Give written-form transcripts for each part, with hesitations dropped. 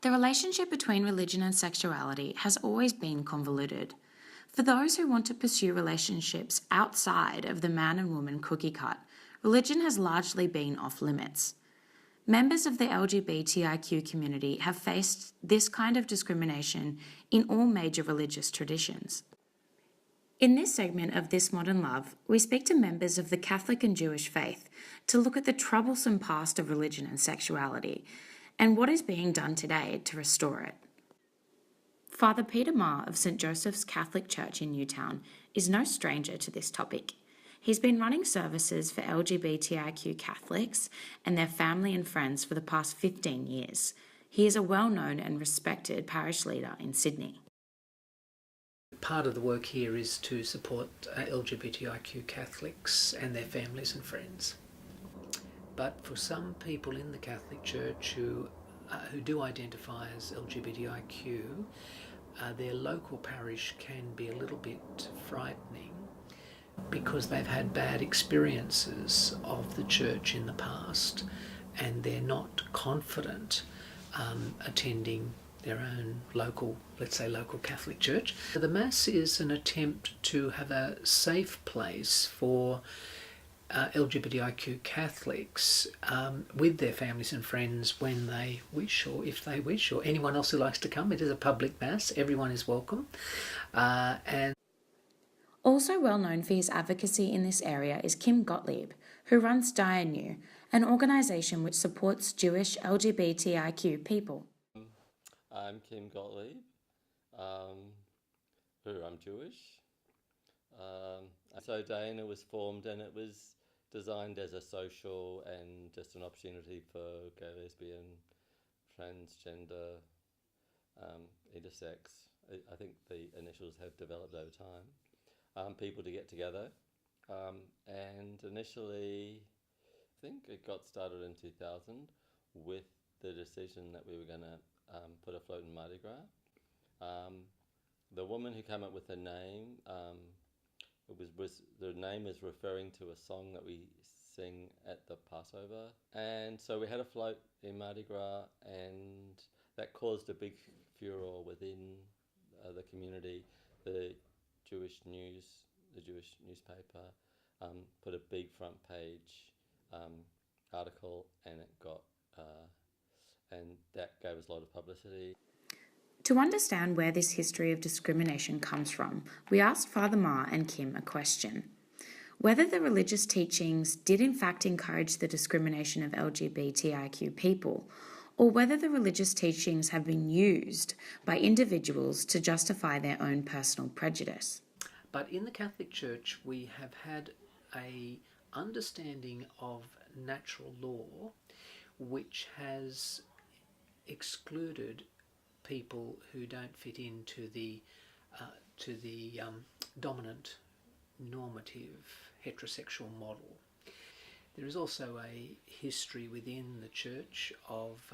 The relationship between religion and sexuality has always been convoluted. For those who want to pursue relationships outside of the man and woman cookie cut, religion has largely been off limits. Members of the LGBTIQ community have faced this kind of discrimination in all major religious traditions. In this segment of This Modern Love, we speak to members of the Catholic and Jewish faith to look at the troublesome past of religion and sexuality and what is being done today to restore it. Father Peter Marr of St Joseph's Catholic Church in Newtown is no stranger to this topic. He's been running services for LGBTIQ Catholics and their family and friends for the past 15 years. He is a well-known and respected parish leader in Sydney. Part of the work here is to support LGBTIQ Catholics and their families and friends. But for some people in the Catholic Church who do identify as LGBTIQ, their local parish can be a little bit frightening because they've had bad experiences of the church in the past and they're not confident attending their own local, let's say local Catholic church. The Mass is an attempt to have a safe place for LGBTIQ Catholics with their families and friends when they wish, or if they wish, or anyone else who likes to come. It is a public Mass, everyone is welcome. Also well known for his advocacy in this area is Kim Gottlieb, who runs DIANU, an organisation which supports Jewish LGBTIQ people. I'm Kim Gottlieb, I'm Jewish. So DIANU was formed and it was designed as a social and just an opportunity for gay, lesbian, transgender, intersex. I think the initials have developed over time. People to get together. And initially, I think it got started in 2000 with the decision that we were going to put a float in Mardi Gras. The woman who came up with the name, the name is referring to a song that we sing at the Passover. And so we had a float in Mardi Gras, and that caused a big furore within the community. The Jewish newspaper put a big front page article, and it got and that gave us a lot of publicity. To understand where this history of discrimination comes from, we asked Father Marr and Kim a question: whether the religious teachings did in fact encourage the discrimination of LGBTIQ people, or whether the religious teachings have been used by individuals to justify their own personal prejudice. But in the Catholic Church, we have had an understanding of natural law which has excluded people who don't fit into the dominant normative heterosexual model. There is also a history within the church of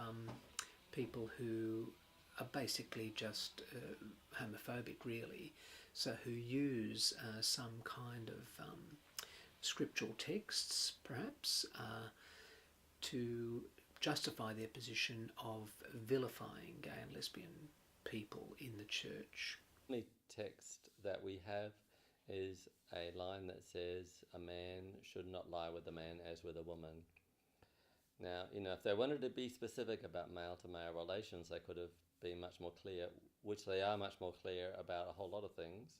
people who are basically just homophobic, really, so who use some kind of scriptural texts, perhaps, to justify their position of vilifying gay and lesbian people in the church. The only text that we have is a line that says, "A man should not lie with a man as with a woman." Now, if they wanted to be specific about male-to-male relations, they could have been much more clear, which they are much more clear about a whole lot of things.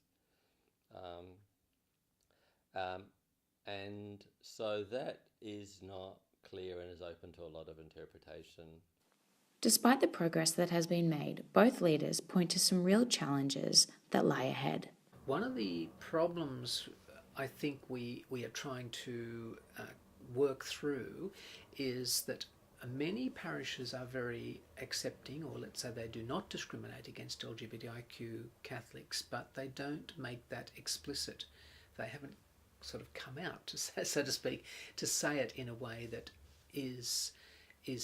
And so that is not clear and is open to a lot of interpretation. Despite the progress that has been made, both leaders point to some real challenges that lie ahead. One of the problems I think we are trying to work through is that many parishes are very accepting, or let's say they do not discriminate against LGBTIQ Catholics, but they don't make that explicit. They haven't sort of come out, so to speak, to say it in a way that is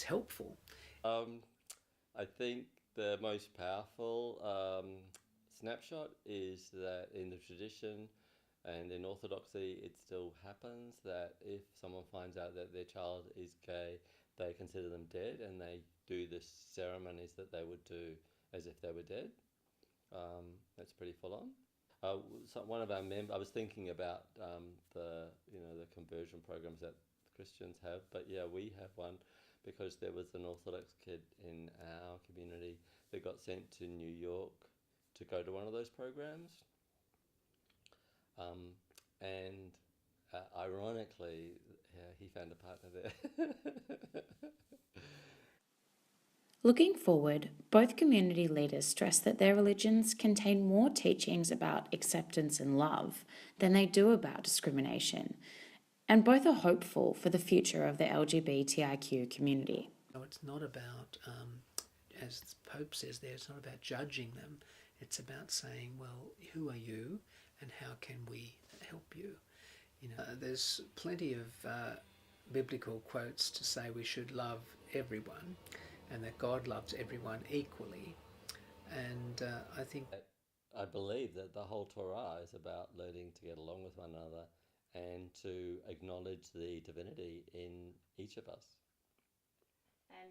helpful. I think the most powerful snapshot is that in the tradition and in Orthodoxy it still happens that if someone finds out that their child is gay, they consider them dead and they do the ceremonies that they would do as if they were dead. That's pretty full on. So one of our members, I was thinking about the conversion programs that Christians have, but yeah, we have one because there was an Orthodox kid in our community that got sent to New York to go to one of those programs, and ironically, he found a partner there. Looking forward, both community leaders stress that their religions contain more teachings about acceptance and love than they do about discrimination, and both are hopeful for the future of the LGBTIQ community. So it's not about, as the Pope says there, it's not about judging them. It's about saying, well, who are you and how can we help you? There's plenty of biblical quotes to say we should love everyone and that God loves everyone equally. And I think I believe that the whole Torah is about learning to get along with one another and to acknowledge the divinity in each of us.